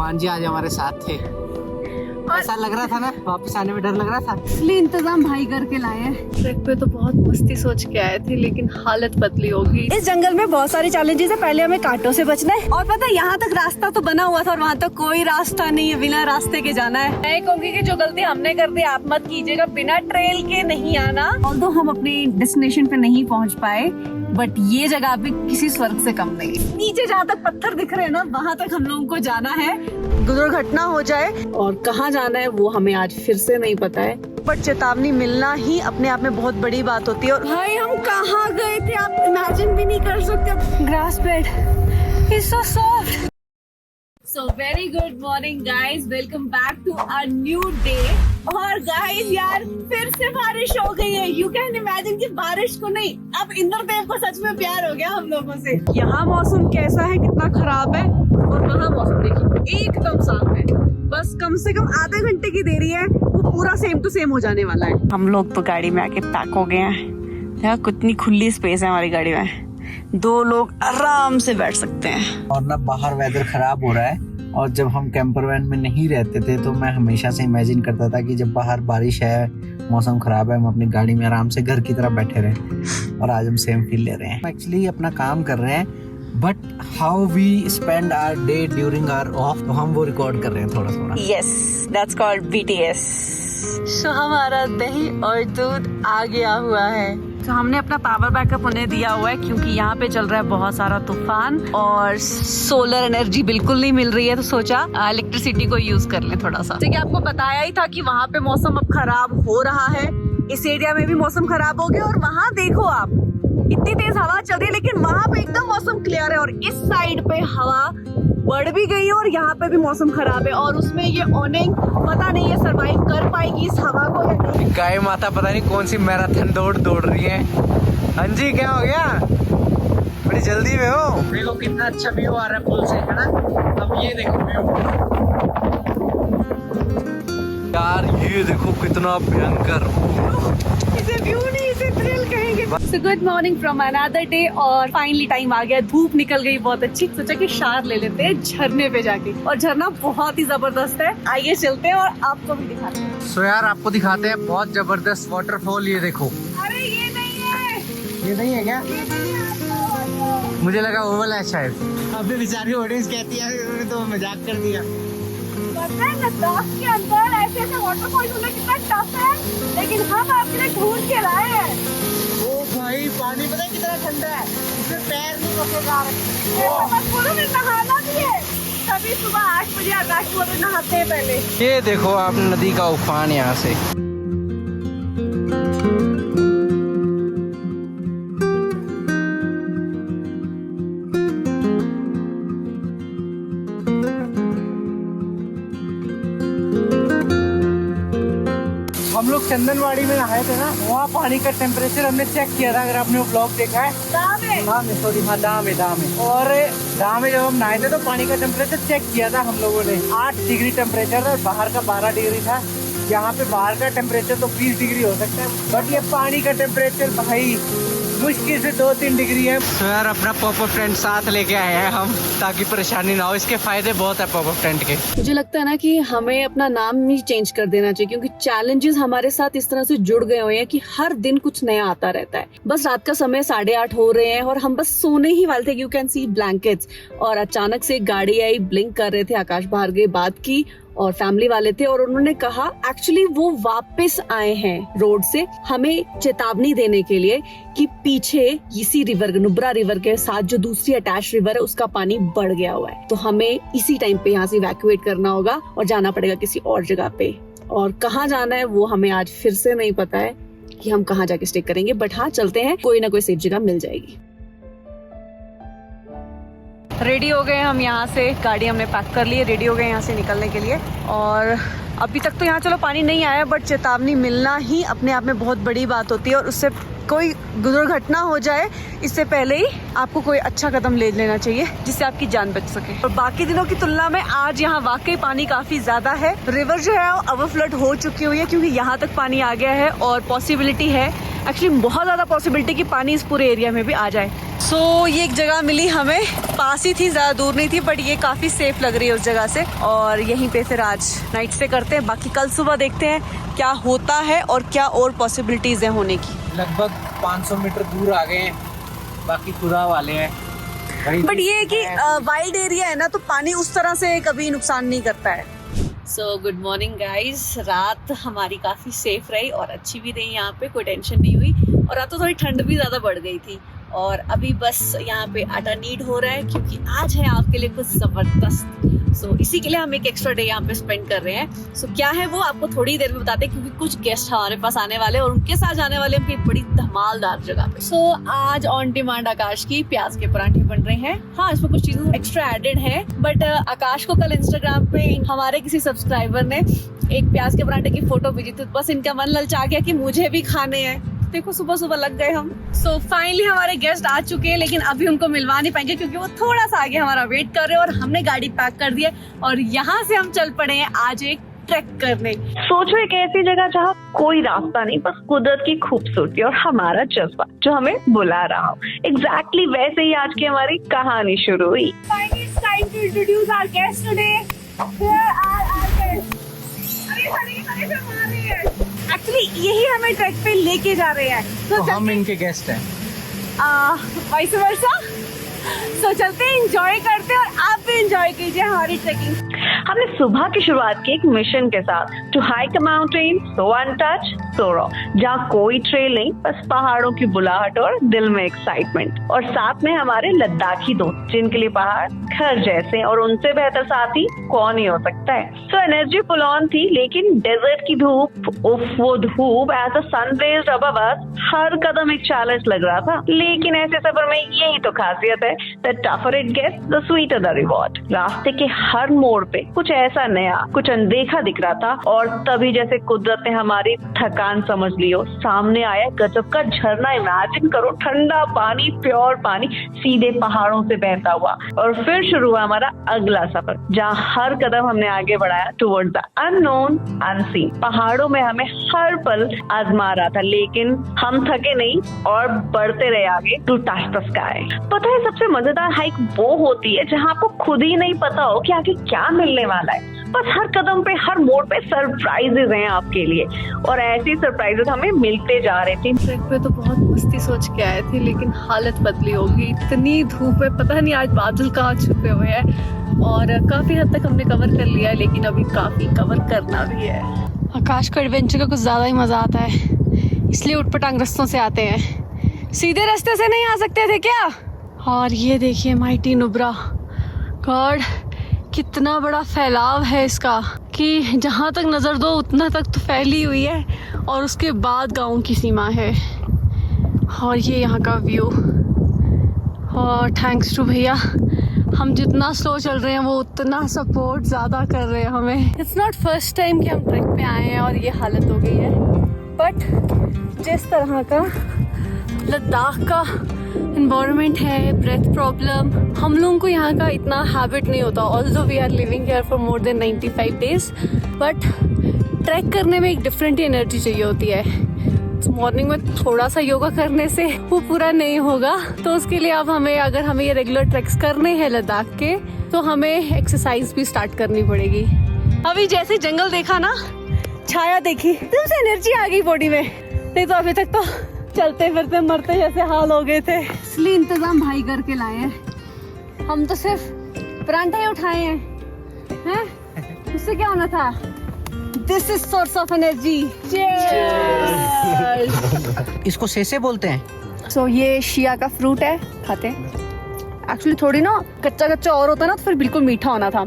भगवान जी आज हमारे साथ थे। ऐसा लग रहा था ना, वापस आने में डर लग रहा था, इसलिए इंतजाम भाई करके लाए हैं। ट्रैक पे तो बहुत मस्ती सोच के आए थे, लेकिन हालत बदली होगी। इस जंगल में बहुत सारी चैलेंजेस है। पहले हमें कांटों से बचना है, और पता है यहाँ तक रास्ता तो बना हुआ था और वहाँ तक कोई रास्ता नहीं है, बिना रास्ते के जाना है। मैं कहूँगी कि जो गलती हमने कर दी आप मत कीजिएगा, बिना ट्रेल के नहीं आना। ऑल्दो हम अपने डेस्टिनेशन पे नहीं पहुँच पाए, बट ये जगह भी किसी स्वर्ग से कम नहीं है। नीचे जहाँ तक पत्थर दिख रहे हैं ना, वहाँ तक हम लोगों को जाना है। दुर्घटना हो जाए और कहाँ जाना है वो हमें आज फिर से नहीं पता है, बट चेतावनी मिलना ही अपने आप में बहुत बड़ी बात होती है। और भाई हम कहाँ गए थे आप इमेजिन भी नहीं कर सकते। Grass bed is so soft. So very good morning guys, welcome back to a new day। और guys यार फिर से बारिश हो गई है। You can imagine कि बारिश को नहीं, अब इंद्रदेव को सच में प्यार हो गया हम लोगों से। यहाँ मौसम कैसा है, कितना खराब है, और वहाँ मौसम देखिए एकदम साफ है। बस कम से कम आधे घंटे की देरी है, वो पूरा सेम टू सेम हो जाने वाला है। हम लोग तो गाड़ी में आके पैक हो गए हैं। यहाँ कितनी खुली स्पेस है हमारी गाड़ी में, 2 लोग आराम से बैठ सकते हैं। और ना बाहर वेदर खराब हो रहा है, और जब हम कैंपर वैन में नहीं रहते थे तो मैं हमेशा से इमेजिन करता था कि जब बाहर बारिश है, मौसम खराब है, हम अपनी गाड़ी में आराम से घर की तरह बैठे रहें, और आज हम सेम फील ले रहे हैं। एक्चुअली अपना काम कर रहे हैं, but how we spend our day during our off, तो हम वो रिकॉर्ड कर रहे हैं थोड़ा थोड़ा। Yes, that's called BTS। So हमारा दही और दूध आ गया हुआ है। तो हमने अपना पावर बैकअप उन्हें दिया हुआ है, क्योंकि यहाँ पे चल रहा है बहुत सारा तूफान और सोलर एनर्जी बिल्कुल नहीं मिल रही है, तो सोचा इलेक्ट्रिसिटी को यूज कर लें थोड़ा सा। जैसे कि आपको बताया ही था कि वहाँ पे मौसम अब खराब हो रहा है, इस एरिया में भी मौसम खराब हो गया। और वहाँ देखो आप, इतनी तेज हवा चल रही है, लेकिन वहाँ पे एकदम मौसम क्लियर है। और इस साइड पे हवा बढ़ भी गई है और यहाँ पे भी मौसम खराब है, और उसमें ये ऑनिंग पता नहीं ये सरवाइव कर पाएगी इस हवा को या नहीं। गाय माता पता नहीं कौन सी मैराथन दौड़ रही है। हाँ जी, क्या हो गया, बड़ी जल्दी में हो। देखो कितना अच्छा व्यू आ रहा है पुल से, है ना। अब ये देखो व्यू यार, ये देखो कितना भयंकर। इसे व्यू नहीं, इसे थ्रिल कहेंगे। So good morning from another day, और फाइनली टाइम आ गया, धूप निकल गई बहुत अच्छी। सोचा कि शार ले लेते हैं झरने पे जाके, और झरना बहुत ही जबरदस्त है। आइए चलते हैं और आपको भी दिखाते हैं। सो यार आपको दिखाते हैं बहुत जबरदस्त वाटरफॉल। ये देखो। अरे ये नहीं है, ये नहीं है क्या? मुझे लगा वो वाला है शायद। अभी बेचारी ऑडियंस कहती है उन्होंने तो मजाक कर दिया। पता है लद्दाख के अंदर ऐसे ऐसे वाटरफॉल ढूंढना कितना टफ है, लेकिन हम आपके लिए ढूंढ के लाए हैं। ओ भाई, पानी पता है कितना ठंडा है, इसमें पैर नहीं रखेगा। बोलो में नहाना भी है, तभी सुबह 8 बजे आकाश में नहाते हैं पहले। ये देखो आप नदी का उफान यहाँ से। हम लोग चंदनवाड़ी में नहाए थे ना, वहाँ पानी का टेम्परेचर हमने चेक किया था, अगर आपने वो ब्लॉग देखा है। दाम है, दाम है। और दाम में जब हम नहाए थे तो पानी का टेम्परेचर चेक किया था हम लोगों ने, 8 डिग्री टेम्परेचर था, बाहर का 12 डिग्री था। यहाँ पे बाहर का टेम्परेचर तो 20 डिग्री हो सकता है, बट ये पानी का टेम्परेचर भाई मुश्किल से 2-3 डिग्री है। तो यार अपना पॉपअप टेंट साथ लेके आए हैं हम, ताकि परेशानी ना हो। इसके फायदे बहुत है पॉपअप टेंट के। मुझे लगता है ना कि हमें अपना नाम ही चेंज कर देना चाहिए, क्योंकि चैलेंजेस हमारे साथ इस तरह से जुड़ गए हुए हैं कि हर दिन कुछ नया आता रहता है। बस रात का समय 8:30 हो रहे हैं और हम बस सोने ही वाले थे। यू कैन सी ब्लैंकेट्स, और अचानक से एक गाड़ी आई, ब्लिंक कर रहे थे। आकाश बाहर गए, बात की, और फैमिली वाले थे, और उन्होंने कहा एक्चुअली वो वापस आए हैं रोड से हमें चेतावनी देने के लिए कि पीछे इसी रिवर, नुब्रा रिवर के साथ जो दूसरी अटैच रिवर है, उसका पानी बढ़ गया हुआ है। तो हमें इसी टाइम पे यहाँ से इवैक्यूएट करना होगा और जाना पड़ेगा किसी और जगह पे। और कहाँ जाना है वो हमें आज फिर से नहीं पता है कि हम कहाँ जाके स्टे करेंगे, बट हाँ चलते हैं, कोई ना कोई सेफ जगह मिल जाएगी। रेडी हो गए हम यहाँ से, गाड़ी हमने पैक कर ली है, रेडी हो गए यहाँ से निकलने के लिए। और अभी तक तो यहाँ चलो पानी नहीं आया, बट चेतावनी मिलना ही अपने आप में बहुत बड़ी बात होती है, और उससे कोई दुर्घटना हो जाए इससे पहले ही आपको कोई अच्छा कदम ले लेना चाहिए, जिससे आपकी जान बच सके। और बाकी दिनों की तुलना में आज यहाँ वाकई पानी काफी ज्यादा है। रिवर जो है वो ओवरफ्लड हो चुकी हुई है, क्योंकि यहाँ तक पानी आ गया है, और पॉसिबिलिटी है, एक्चुअली बहुत ज्यादा पॉसिबिलिटी कि पानी इस पूरे एरिया में भी आ जाए। ये एक जगह मिली हमें, पास ही थी, ज़्यादा दूर नहीं थी, बट ये काफ़ी सेफ लग रही है उस जगह से। और यहीं पे फिर आज नाइट स्टे करते हैं, बाकी कल सुबह देखते हैं क्या होता है और क्या और पॉसिबिलिटीज़ हैं होने की। लगभग 500 मीटर दूर आ गए हैं, बाकी खुदा वाले हैं। बट ये है कि वाइल्ड एरिया है ना, तो पानी उस तरह से कभी नुकसान नहीं करता है। सो गुड मॉर्निंग गाइज, रात हमारी काफ़ी सेफ रही और अच्छी भी रही, यहाँ पे कोई टेंशन नहीं हुई। और रात तो थोड़ी ठंड भी ज़्यादा बढ़ गई थी। और अभी बस यहाँ पे आटा नीड हो रहा है क्योंकि आज है आपके लिए कुछ ज़बरदस्त। सो इसी के लिए हम एक एक्स्ट्रा डे यहाँ पे स्पेंड कर रहे हैं। सो क्या है वो आपको थोड़ी देर में बताते हैं, क्योंकि कुछ गेस्ट हमारे पास आने वाले और उनके साथ जाने वाले हम बड़ी धमालदार जगह पे। सो आज ऑन डिमांड आकाश की प्याज के पराठे बन रहे हैं। हाँ, इसमें कुछ चीजें एक्स्ट्रा एडेड है, बट आकाश को कल इंस्टाग्राम पे हमारे किसी सब्सक्राइबर ने एक प्याज के पराठे की फोटो भेजी थी, बस इनका मन ललचा गया कि मुझे भी खाने हैं। देखो सुबह सुबह लग गए हम। सो फाइनली हमारे गेस्ट आ चुके हैं, लेकिन अभी उनको मिलवा नहीं पाएंगे क्योंकि वो थोड़ा सा आगे हमारा वेट कर रहे हैं और हमने गाड़ी पैक कर दी है और यहाँ से हम चल पड़े हैं आज एक ट्रैक करने। सोचो एक ऐसी जगह जहाँ कोई रास्ता नहीं, बस कुदरत की खूबसूरती और हमारा जज्बा जो हमें बुला रहा हो। एग्जैक्टली वैसे ही आज की हमारी कहानी शुरू हुई। Finally, it's time to introduce our guest today. Here are our guests. Actually, यही हमें ट्रैक पे लेके जा रहे हैं, तो हम इनके गेस्ट हैं। Vice versa. सो चलते हैं, एंजॉय करते हैं और आप भी एंजॉय कीजिए हमारी ट्रैकिंग। हमने सुबह की शुरुआत की एक मिशन के साथ, to hike a mountain so untouch so raw, जहाँ कोई ट्रेल नहीं, बस पहाड़ों की बुलाहट और दिल में एक्साइटमेंट। और साथ में हमारे लद्दाखी दोस्त, जिनके लिए पहाड़ घर जैसे और उनसे बेहतर साथी कौन ही हो सकता है। सो एनर्जी फुल ऑन थी, लेकिन डेजर्ट की धूप, उफ वो धूप, एज अ सन ब्लेज्ड अबव अस, हर कदम एक चैलेंज लग रहा था। लेकिन ऐसे सफर में यही तो खासियत है, the tougher it gets the sweeter the reward. रास्ते के हर मोड़ पे कुछ ऐसा नया, कुछ अनदेखा दिख रहा था और तभी जैसे कुदरत ने हमारी थकान समझ लियो, सामने आया गजब का झरना। इमेजिन करो, ठंडा पानी, प्योर पानी सीधे पहाड़ों से बहता हुआ। और फिर शुरू हुआ हमारा अगला सफर, जहाँ हर कदम हमने आगे बढ़ाया टुवर्ड्स द अननोन अनसीन। पहाड़ों में हमें हर पल आजमा रहा था, लेकिन हम थके नहीं और बढ़ते रहे आगे टू टच द स्काई। पता है सबसे मजेदार हाइक वो होती है जहाँ आपको खुद ही नहीं पता हो कि आगे क्या मिलने वाला है। बस हर कदम पे, हर मोड़ पे सरप्राइजेज हैं आपके लिए, और ऐसी सरप्राइजेज हमें मिलते जा रहे थे। ट्रैक पे तो बहुत मस्ती सोच के आए थे, लेकिन हालत बदली होगी। इतनी धूप है, पता नहीं आज बादल कहाँ छुपे हुए हैं। और काफी हद तक हमने कवर कर लिया है, लेकिन अभी काफी कवर करना भी है। आकाश को एडवेंचर का कुछ ज्यादा ही मजा आता है, इसलिए उटपटांग रास्तों से आते हैं। सीधे रास्ते से नहीं आ सकते थे क्या? और ये देखिए माइटी नुब्रा, गॉड कितना बड़ा फैलाव है इसका, कि जहाँ तक नज़र दो उतना तक तो फैली हुई है और उसके बाद गांव की सीमा है। और ये यहाँ का व्यू, और थैंक्स टू भैया, हम जितना स्लो चल रहे हैं वो उतना सपोर्ट ज़्यादा कर रहे हैं हमें। इट्स नॉट फर्स्ट टाइम कि हम ट्रैक पे आए हैं और ये हालत हो गई है, बट जिस तरह का लद्दाख का एनवायरनमेंट है, ब्रेथ प्रॉब्लम, हम लोगों को यहाँ का इतना हैबिट नहीं होता। Although we are living here for more than 95 days, but track करने में एक डिफरेंट ही एनर्जी चाहिए होती है। मॉर्निंग में थोड़ा सा योगा करने से वो पूरा नहीं होगा, तो उसके लिए अब हमें, अगर हमें ये रेगुलर ट्रैक्स करने हैं लद्दाख के, तो हमें एक्सरसाइज भी स्टार्ट करनी पड़ेगी। अभी जैसे जंगल देखा ना, छाया देखी, एकदम से एनर्जी आ गई बॉडी में। नहीं तो अभी तक तो चलते फिरते मरते जैसे हाल हो गए थे। इसलिए इंतजाम भाई करके लाए हैं, हम तो सिर्फ परांठे ही उठाए हैं। उससे क्या होना था? This is source of energy. इसको सेसे बोलते हैं। सो ये शिया का फ्रूट है, खाते हैं। एक्चुअली थोड़ी ना कच्चा कच्चा और होता ना तो फिर बिल्कुल मीठा होना था,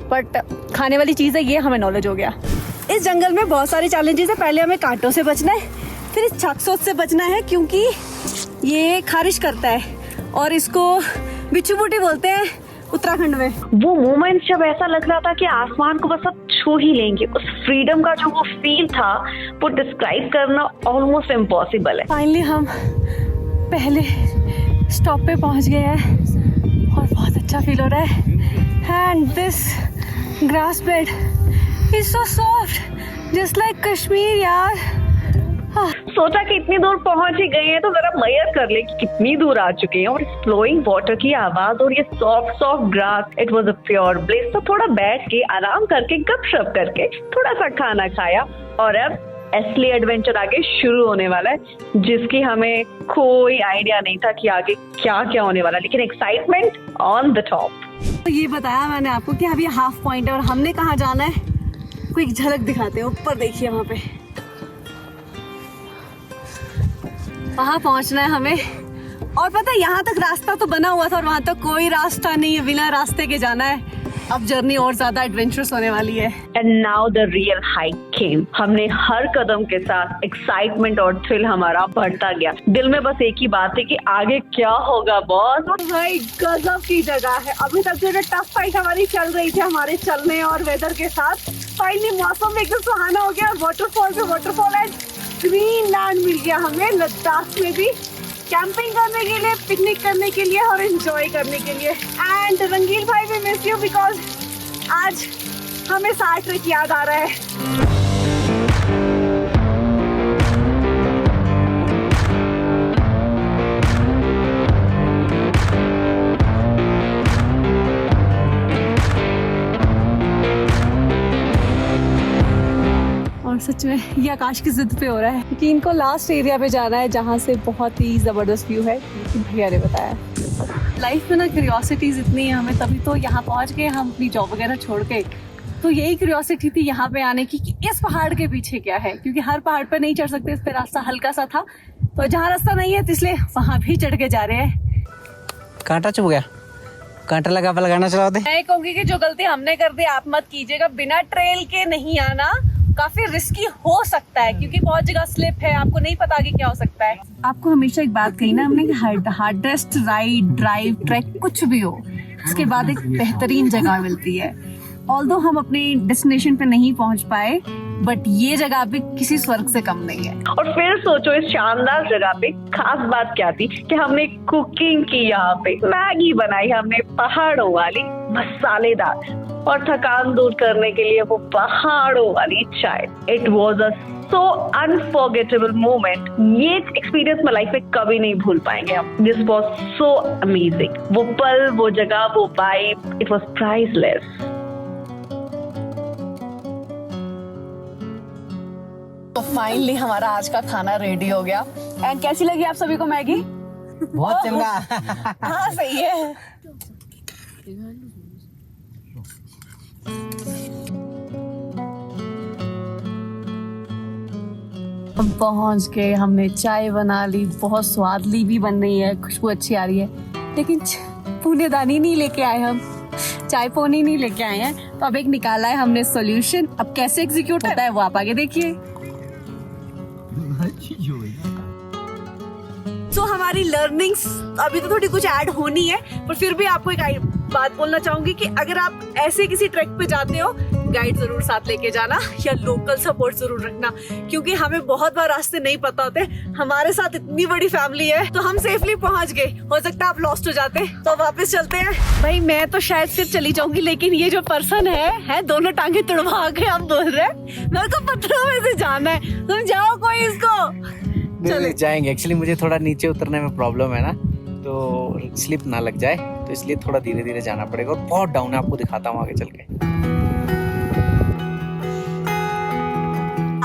बट खाने वाली चीज़ है, ये हमें नॉलेज हो गया। इस जंगल में बहुत सारी चैलेंजेस है। पहले हमें कांटों से बचना है, फिर इस छाछोत से बचना है क्योंकि ये खारिश करता है, और इसको बिच्छू बूटी बोलते हैं उत्तराखंड में। वो मोमेंट जब ऐसा लग रहा था कि आसमान को बस अब छू ही लेंगे, उस फ्रीडम का जो वो फील था वो डिस्क्राइब करना ऑलमोस्ट इम्पॉसिबल है। फाइनली हम पहले स्टॉप पे पहुंच गए हैं और बहुत अच्छा फील हो रहा है। And this grass bed is so soft, just like Kashmir यार। सोचा कि इतनी दूर पहुंच ही गए हैं तो जरा मेजर कर ले कि कितनी दूर आ चुके हैं। और फ्लोइंग वाटर की आवाज और ये soft soft grass, it was a pure bliss. तो थोड़ा बैठ के आराम करके गपशप करके थोड़ा सा खाना खाया और अब असली एडवेंचर आगे शुरू होने वाला है, जिसकी हमें कोई आइडिया नहीं था कि आगे क्या क्या होने वाला, लेकिन एक्साइटमेंट ऑन द टॉप। तो ये बताया मैंने आपको कि अभी हाफ पॉइंट है और हमने कहाँ जाना है, कोई एक झलक दिखाते हैं। ऊपर देखिए, वहाँ पे वहाँ पहुँचना है हमें। और पता है यहाँ तक रास्ता तो बना हुआ था और वहाँ तक कोई रास्ता नहीं है, बिना रास्ते के जाना है। अब जर्नी और ज्यादा एडवेंचरस होने वाली है। And now the real hike came. हमने हर कदम के साथ एक्साइटमेंट और थ्रिल हमारा बढ़ता गया। दिल में बस एक ही बात है कि आगे क्या होगा बॉस। भाई गजब की जगह है। अभी तक जो टफ फाइट हमारी चल रही थी हमारे चलने और वेदर के साथ, फाइनली मौसम एकदम सुहाना हो गया। वाटरफॉल पे वाटरफॉल एंड ग्रीन लैंड मिल गया हमें लद्दाख में भी, कैंपिंग करने के लिए, पिकनिक करने के लिए और एंजॉय करने के लिए। एंड रंगील भाई भी मिस यू बिकॉज आज हमें 60 ट्रिक याद आ रहा है। और सच में ये आकाश की जिद पे हो रहा है क्योंकि इनको लास्ट एरिया पे जाना है जहाँ से बहुत ही जबरदस्त व्यू है, लेकिन भैया ने बताया। लाइफ में ना क्यूरियोसिटीज इतनी है हमें, तभी तो यहाँ पहुँच गए हम अपनी जॉब वगैरह छोड़ के। तो यही क्यूरियोसिटी थी यहाँ पे आने की कि इस पहाड़ के पीछे क्या है, क्योंकि हर पहाड़ पे नहीं चढ़ सकते, इस पे रास्ता हल्का सा था, तो जहाँ रास्ता नहीं है इसलिए वहाँ भी चढ़ के जा रहे हैं। कांटा चुभ गया, कांटा लगाना चला दे। मैं कहूँगी कि जो गलती हमने कर दी आप मत कीजिएगा। बिना ट्रेल के नहीं आना काफी रिस्की हो सकता है, क्योंकि बहुत जगह स्लिप है, आपको नहीं पता आगे क्या हो सकता है। आपको हमेशा एक बात कही ना हमने कि हार्डेस्ट राइड, ड्राइव, ट्रैक कुछ भी हो, उसके बाद एक बेहतरीन जगह मिलती है। ऑल्दो हम अपने डेस्टिनेशन पे नहीं पहुंच पाए, बट ये जगह भी किसी स्वर्ग से कम नहीं है। और फिर सोचो इस शानदार जगह पे खास बात क्या थी कि हमने कुकिंग की, यहाँ पे मैगी बनाई हमने पहाड़ों वाली मसालेदार, और थकान दूर करने के लिए वो पहाड़ों वाली चाय। It was a so unforgettable moment. ये एक्सपीरियंस में लाइफ में कभी नहीं भूल पाएंगे हम। This was so amazing. वो पल, वो जगह, वो वाइब, इट वॉज प्राइसलेस। तो फाइनली हमारा आज का खाना रेडी हो गया। एंड कैसी लगी आप सभी को मैगी? बहुत चंगा। हाँ सही है। हम पहुंच गए, हमने चाय बना ली, बहुत स्वादली भी बन रही है, खुशबू अच्छी आ रही है, लेकिन पुनेदानी नहीं लेके आए हम, चाय पोनी नहीं लेके आए हैं। तो अब एक निकाला है हमने सॉल्यूशन। अब कैसे एग्जीक्यूट होता है वो आप आगे देखिए। तो हमारी लर्निंग्स अभी तो थोड़ी कुछ ऐड होनी है, पर फिर भी आपको एक बात बोलना चाहूंगी कि अगर आप ऐसे किसी ट्रैक पे जाते हो, गाइड जरूर साथ लेके जाना या लोकल सपोर्ट जरूर रखना, क्योंकि हमें बहुत बार रास्ते नहीं पता होते। हमारे साथ इतनी बड़ी फैमिली है तो हम सेफली पहुंच गए, हो सकता है आप लॉस्ट हो जाते। तो वापस चलते हैं। भाई मैं तो शायद सिर्फ चली जाऊंगी, लेकिन ये जो पर्सन है दोनों टांगे तुड़वा के हम बोल रहे हैं मेरे को पत्थरों में से जाना है, तुम जाओ कोई इसको। चले जाएंगे। एक्चुअली मुझे थोड़ा नीचे उतरने में प्रॉब्लम है ना, तो स्लिप ना लग जाए, तो इसलिए थोड़ा धीरे धीरे जाना पड़ेगा। और बहुत डाउन है, आपको दिखाता हूँ आगे चल के।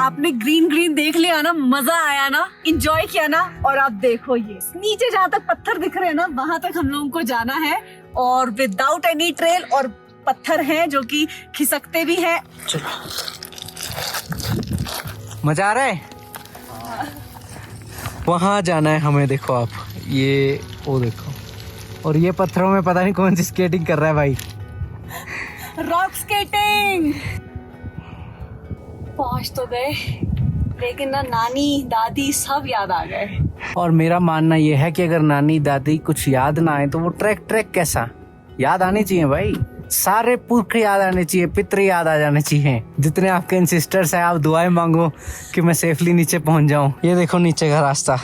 आपने ग्रीन ग्रीन देख लिया ना, मजा आया ना, एंजॉय किया ना। और आप देखो ये नीचे जहाँ तक पत्थर दिख रहे हैं ना, वहां तक हम लोगों को जाना है, और विदाउट एनी ट्रेल, और पत्थर हैं जो कि खिसकते भी हैं। चलो, मजा आ रहा है। वहाँ जाना है हमें। देखो आप, ये वो देखो, और ये पत्थरों में पता नहीं कौन सी स्केटिंग कर रहा है भाई। Rock skating. पहुंच तो गए, लेकिन ना नानी दादी सब याद आ गए। और मेरा मानना ये है कि अगर नानी दादी कुछ याद ना आए तो वो ट्रैक कैसा याद आने चाहिए भाई। सारे पुरख याद आने चाहिए, पितृ याद आ जाने चाहिए। जितने आपके एंसेस्टर्स हैं, आप दुआएं मांगो कि मैं सेफली नीचे पहुंच जाऊं। ये देखो नीचे का रास्ता,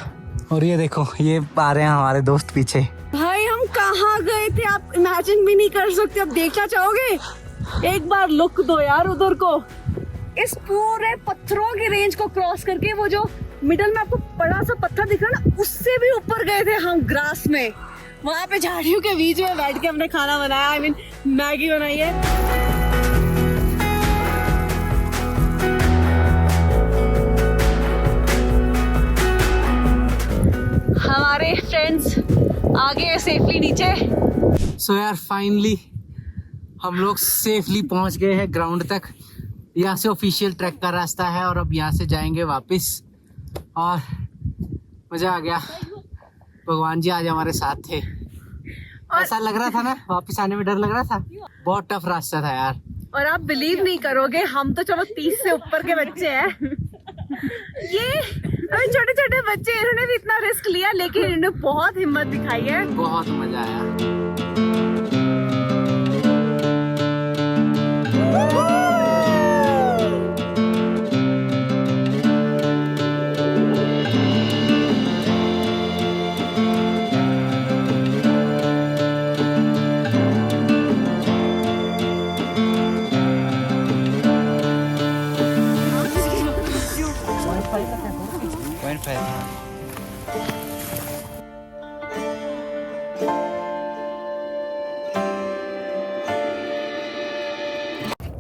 और ये देखो ये आ रहे हैं हमारे दोस्त पीछे। भाई हम कहाँ गए थे आप इमेजिन भी नहीं कर सकते। अब देखना चाहोगे? एक बार लुक दो यार उधर को। इस पूरे पत्थरों की रेंज को क्रॉस करके वो जो मिडल में आपको बड़ा सा पत्थर दिख रहा ना, उससे भी ऊपर गए थे हम ग्रास में। वहां पे झाड़ियों के बीच में बैठ के हमने खाना बनाया, आई मीन मैगी बनाई है। हमारे फ्रेंड्स आ गए सेफली नीचे। सो यार फाइनली हम लोग सेफली पहुंच गए हैं ग्राउंड तक। यहाँ से ऑफिशियल ट्रैक का रास्ता है और अब यहाँ से जाएंगे वापस। और मजा आ गया, भगवान जी आज हमारे साथ थे। ऐसा लग रहा था ना, वापस आने में डर लग रहा था, बहुत टफ रास्ता था यार। और आप बिलीव नहीं करोगे, हम तो चलो 30 से ऊपर के बच्चे हैं। ये छोटे छोटे बच्चे, इन्होंने भी इतना रिस्क लिया, लेकिन इन्होंने बहुत हिम्मत दिखाई है। बहुत मजा आया।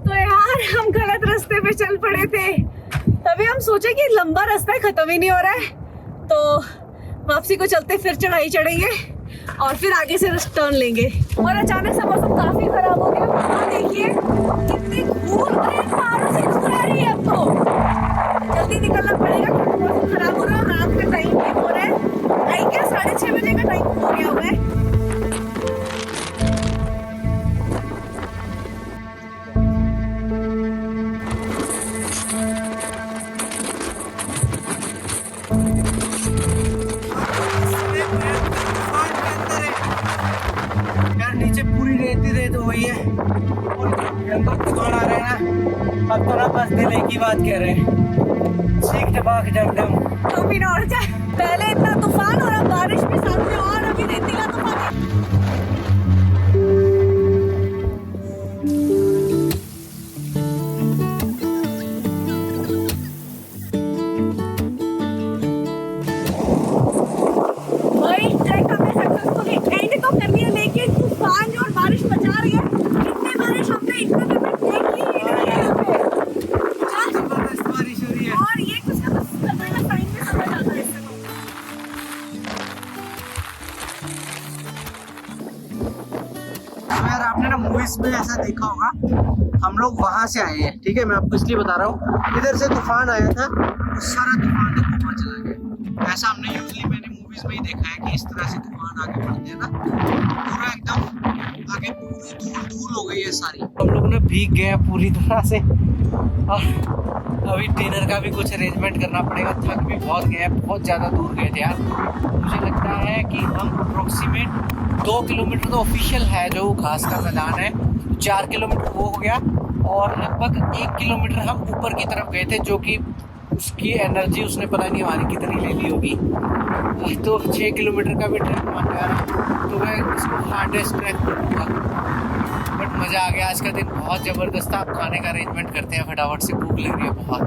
तो यार हम गलत रास्ते पे चल पड़े थे, तभी हम सोचे कि लंबा रास्ता खत्म ही नहीं हो रहा है, तो वापसी को चलते फिर चढ़ाई चढ़ेंगे और फिर आगे से टर्न लेंगे। और अचानक से मौसम काफी खराब हो गया। वहाँ देखिए कितनी धूल पहाड़ों से धूल आ रही है। अब तो जल्दी निकलना पड़ेगा क्योंकि मौसम खराब हो रहा है। रात का टाइम भी हो रहा है, आई क्या 6:30 बजे का टाइम हो गया हुआ है। नीचे पूरी रेत हो गई है और अंदर तूफान आ रहे हैं ना। अब तो ना बस दिल एक ही बात कह रहे हैं, सीख टपाक जमदम। तो भी ना और जाए, पहले इतना तूफान और अब बारिश भी साथ में, और अभी रेतीला तूफान। भाई ट्रैक हमने सक्सेसफुली एंड तो कर लिया, लेकिन तूफान और बारिश बचा रही है। इतनी बारिश हमने इतना देखी ही नहीं है यहाँ पे। जबरदस्त बारिश हो रही है और ये कुछ ना कुछ करने का टाइम भी समझ आता है इससे। यार आपने ना मूवीज में ऐसा देखा होगा, हम लोग वहां से आए हैं, ठीक है, मैं आपको इसलिए बता रहा हूँ। इधर से तूफान आया था, सारा तूफान देखो ऊपर चला गया। ऐसा हमने यूजली मैंने मूवीज में ही देखा है कि इस तरह से तूफान आगे बढ़ते हैं ना, पूरा एकदम आगे पूरी धूल धूल हो गई है सारी। हम लोग ना भीग गए हैं पूरी तरह से और अभी डिनर का भी कुछ अरेंजमेंट करना पड़ेगा। थक भी बहुत गए हैं, बहुत ज़्यादा दूर गए थे यार। मुझे लगता है कि हम अप्रोक्सीमेट 2 किलोमीटर तो ऑफिशियल है जो घास का मैदान है, 4 किलोमीटर वो हो गया और लगभग 1 किलोमीटर हम ऊपर की तरफ गए थे, जो कि उसकी एनर्जी उसने पता नहीं हमारी कितनी ले ली होगी। तो 6 किलोमीटर का भी ट्रैक मान गया, तो मैं इसको हार्डेस्ट ट्रैक करूँगा। बट मज़ा आ गया, आज का दिन बहुत ज़बरदस्त था। आप खाने का अरेंजमेंट करते हैं फटाफट से, भूख लग रही है बहुत।